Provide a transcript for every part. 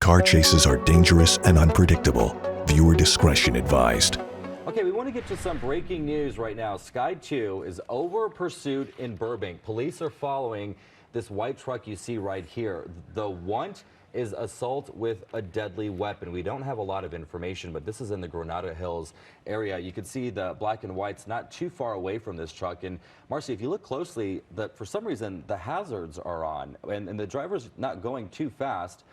Car chases are dangerous and unpredictable. Viewer discretion advised. Okay, we want to get to some breaking news right now. Sky 2 is over pursuit in Burbank. Police are following this white truck you see right here. The want is assault with a deadly weapon. We don't have a lot of information, but this is in the Granada Hills area. You can see the black and whites not too far away from this truck. And Marcy, if you look closely, for some reason, the hazards are on and the driver's not going too fast,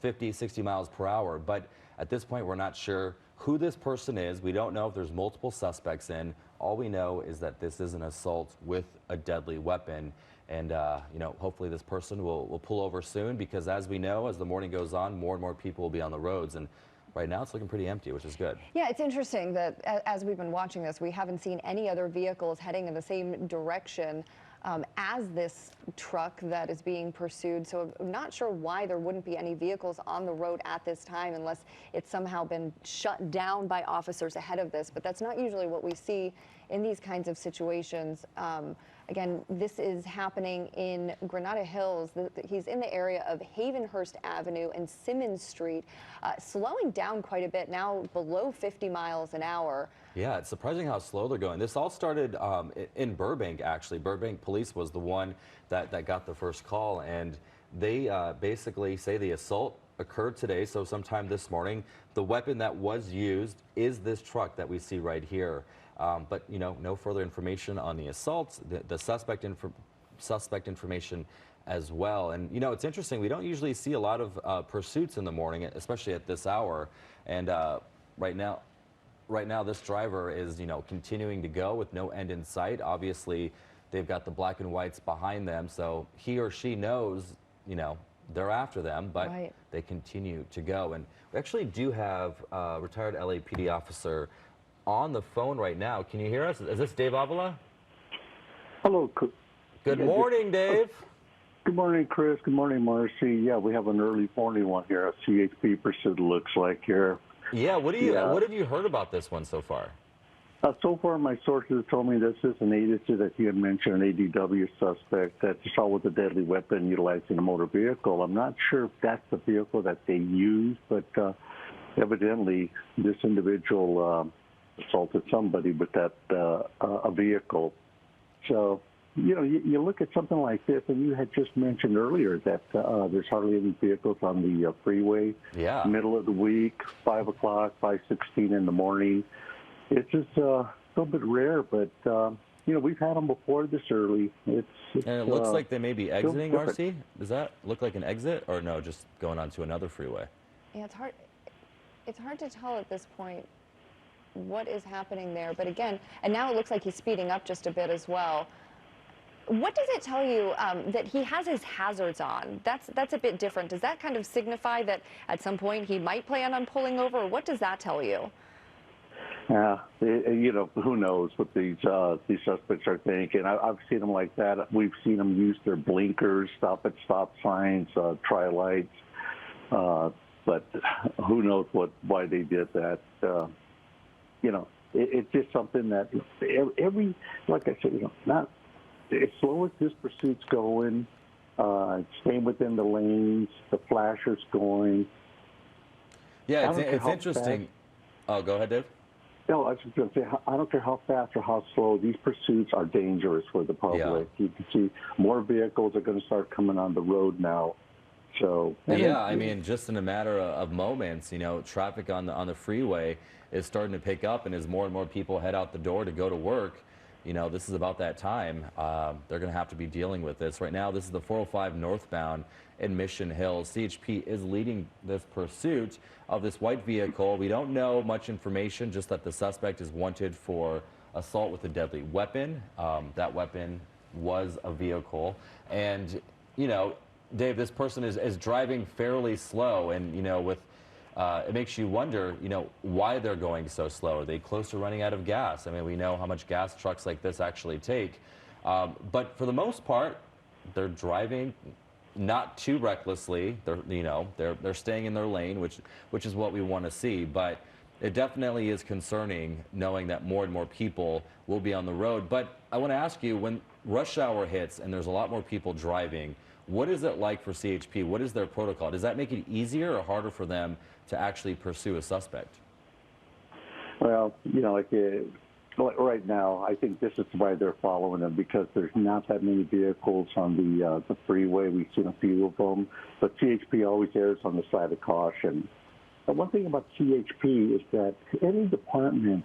50, 60 miles per hour. But at this point, we're not sure who this person is. We don't know if there's multiple suspects in. All we know is that this is an assault with a deadly weapon. And, hopefully this person will pull over soon, because as we know, as the morning goes on, more and more people will be on the roads. And right now it's looking pretty empty, which is good. Yeah, it's interesting that as we've been watching this, we haven't seen any other vehicles heading in the same direction as this truck that is being pursued. So I'm not sure why there wouldn't be any vehicles on the road at this time, unless it's somehow been shut down by officers ahead of this. But that's not usually what we see in these kinds of situations. Again, this is happening in Granada Hills. He's in the area of Havenhurst Avenue and Simmons Street, slowing down quite a bit, now below 50 miles an hour. Yeah, it's surprising how slow they're going. This all started in Burbank, actually. Burbank police was the one that got the first call, and they basically say the assault occurred today, so sometime this morning. The weapon that was used is this truck that we see right here. But, no further information on the assault, the suspect information as well. And, it's interesting. We don't usually see a lot of pursuits in the morning, especially at this hour. And right now, this driver is, continuing to go with no end in sight. Obviously, they've got the black and whites behind them, so he or she knows, they're after them, but right. They continue to go. And we actually do have a retired LAPD officer on the phone right now. Can you hear us? Is this Dave Avila? Hello. Good morning, Dave. Good morning, Chris. Good morning, Marcy. Yeah, we have an early morning one here at CHP pursuit, looks like here. Yeah, what have you heard about this one so far? So far, my sources told me this is an agency that you had mentioned, an ADW suspect that you saw with a deadly weapon utilizing a motor vehicle. I'm not sure if that's the vehicle that they used, but evidently this individual assaulted somebody with that a vehicle. So, you look at something like this, and you had just mentioned earlier that there's hardly any vehicles on the freeway. Yeah. Middle of the week, 5 o'clock, 5:16 in the morning. It's just a little bit rare, but, we've had them before this early. And it looks like they may be exiting, Marcy. Does that look like an exit, or no, just going on to another freeway? Yeah, it's hard to tell at this point what is happening there. But again, and now it looks like he's speeding up just a bit as well. What does it tell you that he has his hazards on? That's a bit different. Does that kind of signify that at some point he might plan on pulling over, or what does that tell you? Who knows what these suspects are thinking. I've seen them like that. We've seen them use their blinkers, stop at stop signs, try lights. But who knows why they did that. It's just something that like I said, not as slow as this pursuit's going, staying within the lanes, the flashers going. Yeah, it's interesting. Oh, go ahead, Dave. No, I was just going to say, I don't care how fast or how slow, these pursuits are dangerous for the public. Yeah. You can see more vehicles are going to start coming on the road now. So yeah, I mean, just in a matter of moments, traffic on the freeway is starting to pick up, and as more and more people head out the door to go to work, this is about that time. They're going to have to be dealing with this. Right now, this is the 405 northbound in Mission Hills. CHP is leading this pursuit of this white vehicle. We don't know much information, just that the suspect is wanted for assault with a deadly weapon. That weapon was a vehicle. And, Dave, this person is driving fairly slow, and, it makes you wonder, why they're going so slow. Are they close to running out of gas? I mean, we know how much gas trucks like this actually take. But for the most part, they're driving not too recklessly. They're staying in their lane, which is what we want to see. But it definitely is concerning knowing that more and more people will be on the road. But I want to ask you, when rush hour hits and there's a lot more people driving, What is it like for CHP? What is their protocol? Does that make it easier or harder for them to actually pursue a suspect? Well, right now, I think this is why they're following them, because there's not that many vehicles on the freeway. We've seen a few of them, but CHP always errs on the side of caution. But one thing about CHP is that any department,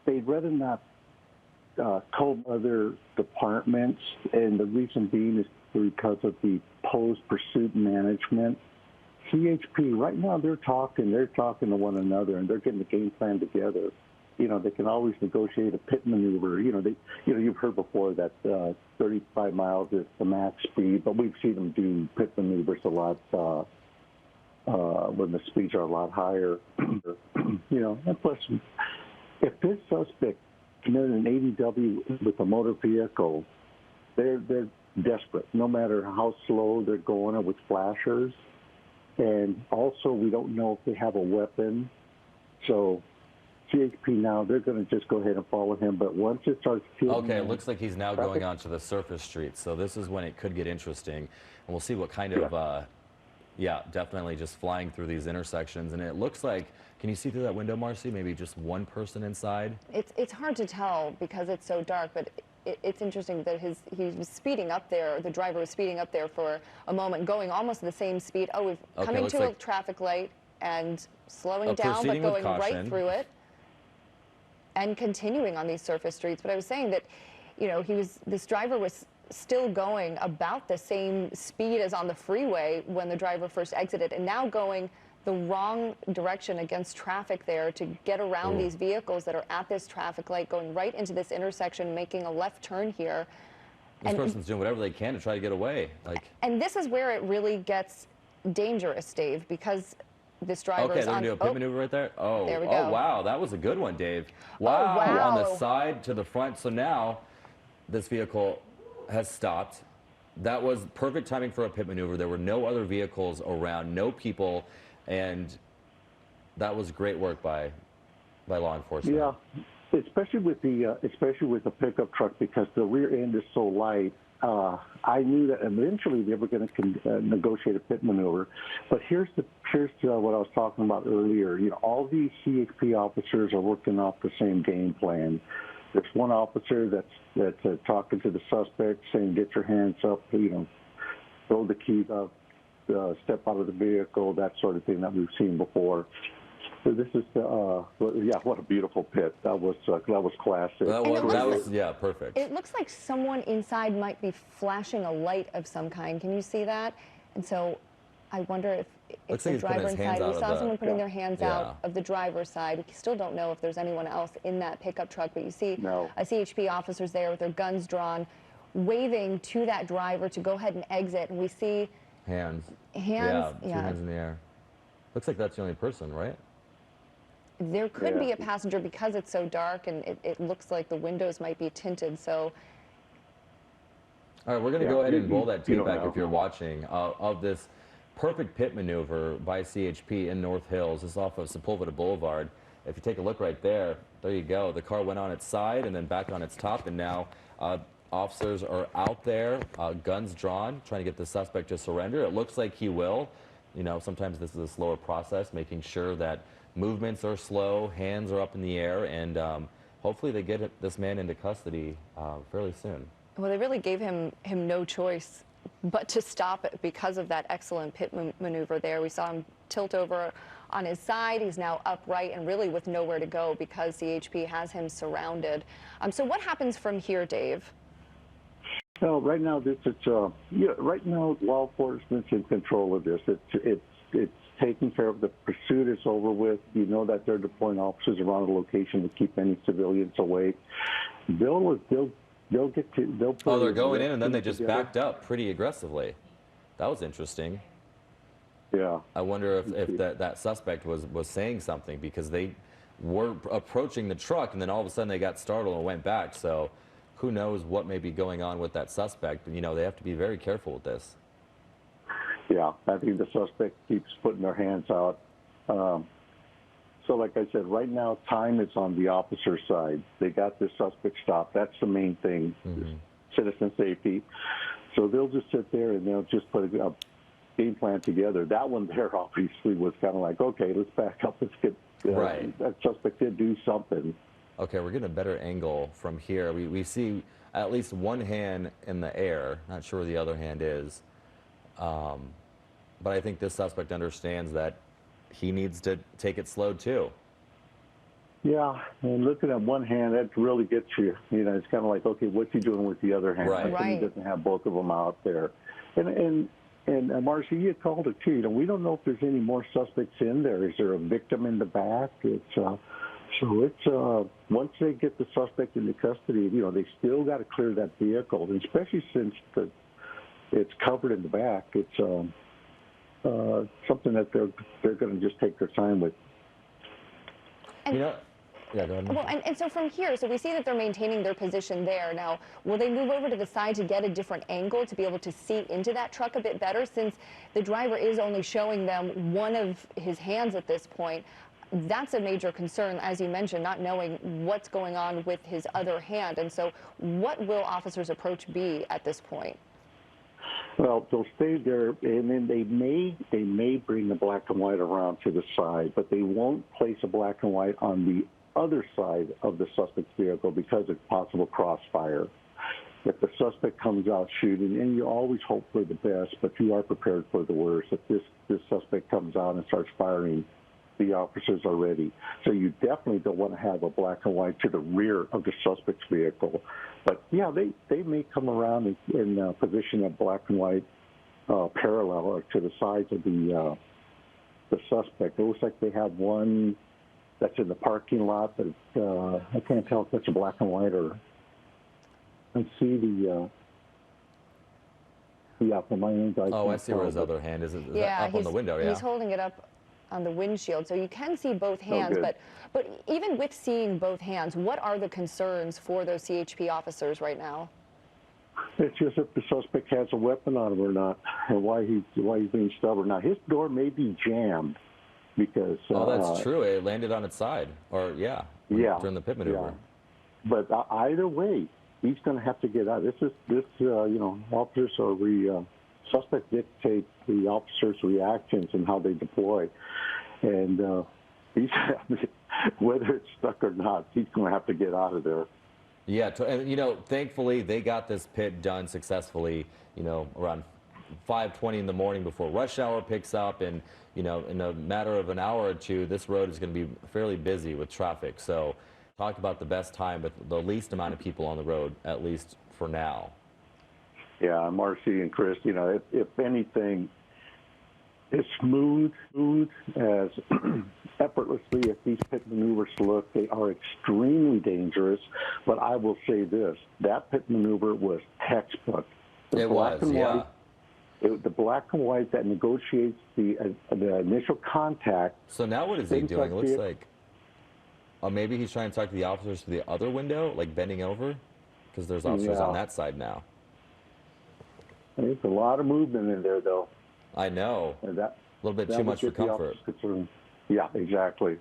they'd rather not comb other departments, and the reason being is because of the post-pursuit management. CHP, right now, they're talking to one another, and they're getting the game plan together. They can always negotiate a pit maneuver. You've heard before that 35 miles is the max speed, but we've seen them do pit maneuvers a lot when the speeds are a lot higher. And plus, if this suspect committed an ADW with a motor vehicle, they're desperate, no matter how slow they're going or with flashers. And also, we don't know if they have a weapon. So CHP now, they're going to just go ahead and follow him. But once it starts killing... Okay, it looks like he's now going onto the surface streets. So this is when it could get interesting. And we'll see what kind of, definitely just flying through these intersections. And it looks like, can you see through that window, Marcy? Maybe just one person inside? It's hard to tell because it's so dark, but it's interesting that he was speeding up there. The driver was speeding up there for a moment, going almost the same speed. Oh, coming to a traffic light and slowing down, but going right through it and continuing on these surface streets. But I was saying that, this driver was still going about the same speed as on the freeway when the driver first exited, and now going the wrong direction against traffic there to get around these vehicles that are at this traffic light, going right into this intersection, making a left turn here. This person's doing whatever they can to try to get away. And this is where it really gets dangerous, Dave, because this driver is they're going to do a pit maneuver right there? Oh, there we go. Oh, wow, that was a good one, Dave. Wow, on the side to the front. So now this vehicle has stopped. That was perfect timing for a pit maneuver. There were no other vehicles around, no people. And that was great work by law enforcement. Yeah, especially with the pickup truck, because the rear end is so light. I knew that eventually they were going to negotiate a pit maneuver. But here's what I was talking about earlier. All these CHP officers are working off the same game plan. There's one officer that's talking to the suspect, saying, "Get your hands up," throw the keys up. Step out of the vehicle, that sort of thing that we've seen before. So this is what a beautiful pit. That was classic. That was perfect. It looks like someone inside might be flashing a light of some kind. Can you see that? And so I wonder if the driver inside, we saw someone putting their hands out of the driver's side. We still don't know if there's anyone else in that pickup truck, but you see a CHP officers there with their guns drawn, waving to that driver to go ahead and exit. And we see hands. Yeah, two hands in the air. Looks like that's the only person, right? There could be a passenger because it's so dark, and it looks like the windows might be tinted. So, all right, we're going to go ahead and roll that tape back if you're watching of this perfect pit maneuver by CHP in North Hills. This is off of Sepulveda Boulevard. If you take a look right there, there you go. The car went on its side and then back on its top, and now officers are out there, guns drawn, trying to get the suspect to surrender. It looks like he will. Sometimes this is a slower process, making sure that movements are slow, hands are up in the air, and hopefully they get this man into custody fairly soon. Well, they really gave him no choice but to stop it because of that excellent pit maneuver there. We saw him tilt over on his side. He's now upright and really with nowhere to go because CHP has him surrounded. So what happens from here, Dave? Well, right now, right now, law enforcement's in control of this. It's taken care of. The pursuit is over with. You know that they're deploying officers around the location to keep any civilians away. They'll get to. They're going in, and then they just backed up pretty aggressively. That was interesting. Yeah. I wonder if that suspect was saying something, because they were approaching the truck, and then all of a sudden they got startled and went back. So who knows what may be going on with that suspect. But, they have to be very careful with this. Yeah, I think the suspect keeps putting their hands out. So like I said, right now time is on the officer's side. They got the suspect stopped. That's the main thing, citizen safety. So they'll just sit there and they'll just put a game plan together. That one there obviously was kind of like, okay, let's back up. Let's get Right. that suspect did do something. Okay, we're getting a better angle from here. We see at least one hand in the air. Not sure where the other hand is. But I think this suspect understands that he needs to take it slow too. Yeah, and looking at one hand, that really gets you. You know, it's kind of like, okay, what's he doing with the other hand? Right. How come he Right. doesn't have both of them out there? And Marcia, you had called it too. You know, we don't know if there's any more suspects in there. Is there a victim in the back? Once they get the suspect into custody, you know, they still got to clear that vehicle, and especially since it's covered in the back. It's something that they're going to just take their time with. And, You know, yeah, go ahead. well, and so from here, so we see that they're maintaining their position there. Now, will they move over to the side to get a different angle to be able to see into that truck a bit better, since the driver is only showing them one of his hands at this point? That's a major concern, as you mentioned, not knowing what's going on with his other hand. And so what will officers' approach be at this point? Well, they'll stay there, and then they may bring the black and white around to the side, but they won't place a black and white on the other side of the suspect's vehicle because of possible crossfire. If the suspect comes out shooting, and you always hope for the best, but you are prepared for the worst. If this suspect comes out and starts firing, the officers are ready. So you definitely don't want to have a black and white to the rear of the suspect's vehicle. But yeah, they may come around in position of black and white parallel or to the sides of the suspect. It looks like they have one that's in the parking lot, but I can't tell if that's a black and white or. I see the from my end. I see where his other hand is. Is Yeah, that up on the window? Yeah. he's holding it up on the windshield, so you can see both hands. good. But even with seeing both hands, what are the concerns for those CHP officers right now? It's just if the suspect has a weapon on him or not, and why he's being stubborn. Now his door may be jammed because. Oh, that's true. It landed on its side, or Yeah. during the pit maneuver. Yeah. But either way, he's going to have to get out. Officers or suspect dictate the officers' reactions and how they deploy. And whether it's stuck or not, he's going to have to get out of there. Yeah, and thankfully they got this pit done successfully. Around 5:20 in the morning before rush hour picks up, and in a matter of an hour or two, this road is going to be fairly busy with traffic. So, talk about the best time with the least amount of people on the road, at least for now. Yeah, Marcy and Chris, if anything, as smooth as effortlessly as these pit maneuvers look, they are extremely dangerous. But I will say this, that pit maneuver was textbook. The black and white that negotiates the initial contact. So now what is he doing? It looks it. like, maybe he's trying to talk to the officers through the other window, like bending over, because there's officers on that side now. There's a lot of movement in there, though. I know. And a little bit too much for comfort. Yeah, exactly.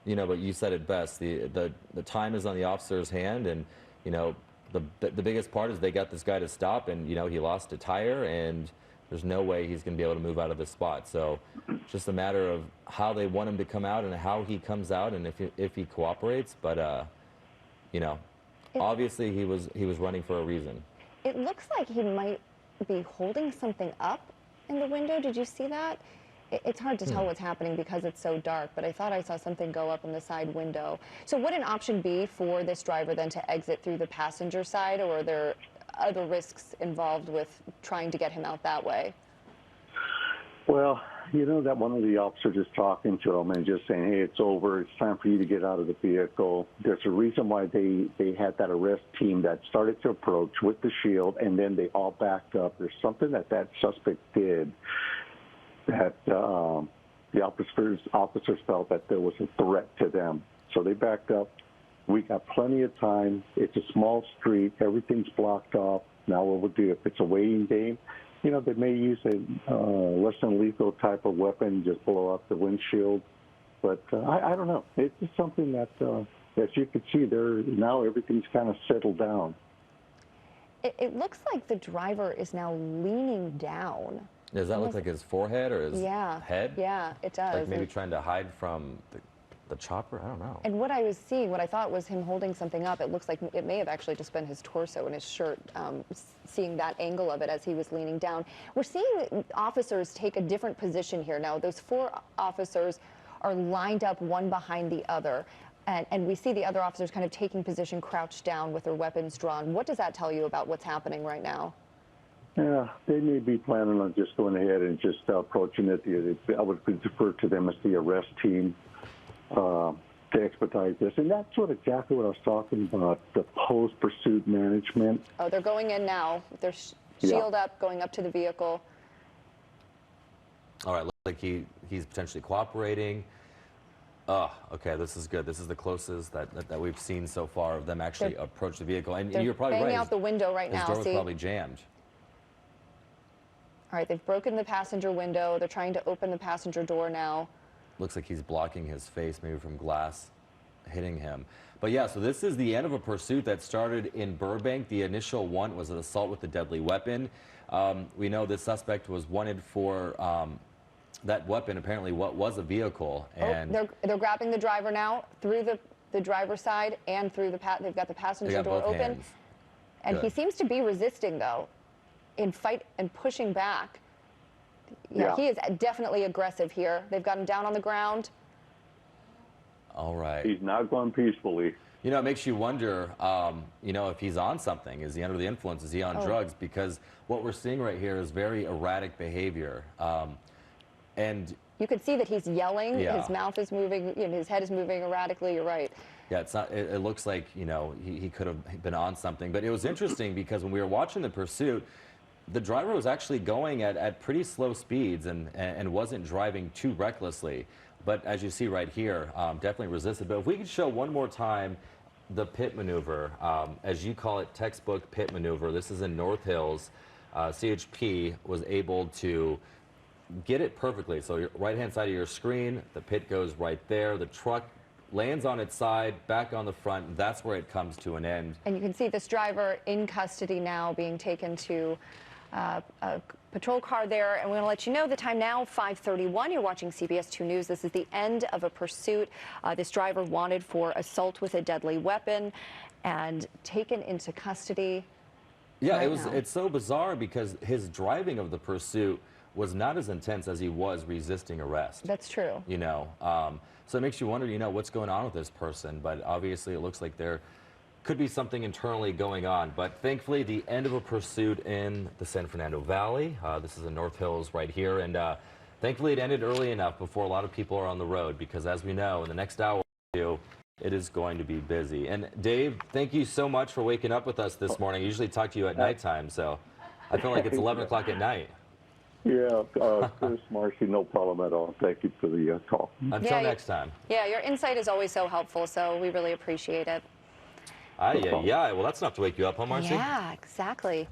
But you said it best. The time is on the officer's hand, and the biggest part is they got this guy to stop, and he lost a tire, and there's no way he's going to be able to move out of this spot. So it's just a matter of how they want him to come out and how he comes out, and if he cooperates. But obviously he was running for a reason. It looks like he might be holding something up in the window. Did you see that? It's hard to tell what's happening because it's so dark, but I thought I saw something go up in the side window. So would an option be for this driver then to exit through the passenger side, or are there other risks involved with trying to get him out that way? Well, that one of the officers is talking to him and just saying, hey, it's over. It's time for you to get out of the vehicle. There's a reason why they had that arrest team that started to approach with the shield, and then they all backed up. There's something that suspect did that the officers felt that there was a threat to them. So they backed up. We got plenty of time. It's a small street. Everything's blocked off. Now what we'll do, if it's a waiting game, they may use a less than lethal type of weapon, just blow up the windshield. But I don't know. It's just something that, as you can see there, now everything's kind of settled down. It looks like the driver is now leaning down. Does that look like his forehead or his head? Yeah, it does. Like maybe trying to hide from the chopper? I don't know. And what I was seeing, what I thought was him holding something up, it looks like it may have actually just been his torso and his shirt, seeing that angle of it as he was leaning down. We're seeing officers take a different position here now. Those 4 officers are lined up one behind the other. And we see the other officers kind of taking position, crouched down with their weapons drawn. What does that tell you about what's happening right now? Yeah, they may be planning on just going ahead and just approaching it. I would defer to them as the arrest team to expedite this. And that's exactly what I was talking about, the post-pursuit management. Oh, they're going in now. They're shield up, going up to the vehicle. All right, looks like he's potentially cooperating. Oh, okay, this is good. This is the closest that we've seen so far of them actually approach the vehicle. And you're probably right. They're out the window right now. His door was probably jammed. All right, they've broken the passenger window. They're trying to open the passenger door now. Looks like he's blocking his face, maybe from glass hitting him. But yeah, so this is the end of a pursuit that started in Burbank. The initial one was an assault with a deadly weapon. We know the suspect was wanted for that weapon, apparently what was a vehicle. And they're grabbing the driver now through the driver's side and through they've got the passenger door open. Hands. And he seems to be resisting though, in fight and pushing back. Yeah, he is definitely aggressive here. They've got him down on the ground. All right. He's not going peacefully. You know, it makes you wonder, you know, if he's on something. Is he under the influence? Is he on drugs? Because what we're seeing right here is very erratic behavior. And you can see that he's yelling. His mouth is moving. You know, his head is moving erratically. You're right. Yeah, it's not. It looks like, you know, he could have been on something. But it was interesting because when we were watching the pursuit, the driver was actually going at pretty slow speeds and wasn't driving too recklessly. But as you see right here, definitely resisted. But if we could show one more time the pit maneuver, as you call it, textbook pit maneuver. This is in North Hills. CHP was able to get it perfectly. So your right-hand side of your screen, the pit goes right there. The truck lands on its side, back on the front. That's where it comes to an end. And you can see this driver in custody now, being taken to a patrol car there. And we're going to let you know the time now, 5:31. You're watching CBS 2 News. This is the end of a pursuit. This driver wanted for assault with a deadly weapon and taken into custody. Yeah, it's so bizarre because his driving of the pursuit was not as intense as he was resisting arrest. That's true. You know, so it makes you wonder, you know, what's going on with this person. But obviously it looks like there could be something internally going on. But thankfully, the end of a pursuit in the San Fernando Valley. This is in North Hills right here. And thankfully, it ended early enough before a lot of people are on the road. Because as we know, in the next hour or two, it is going to be busy. And Dave, thank you so much for waking up with us this morning. I usually talk to you at nighttime, so I feel like it's 11 o'clock at night. Yeah, Chris, Marcy, no problem at all. Thank you for the call. Until next time. Yeah, your insight is always so helpful, so we really appreciate it. Yeah. Well, that's enough to wake you up, huh, Marcy? Yeah, exactly.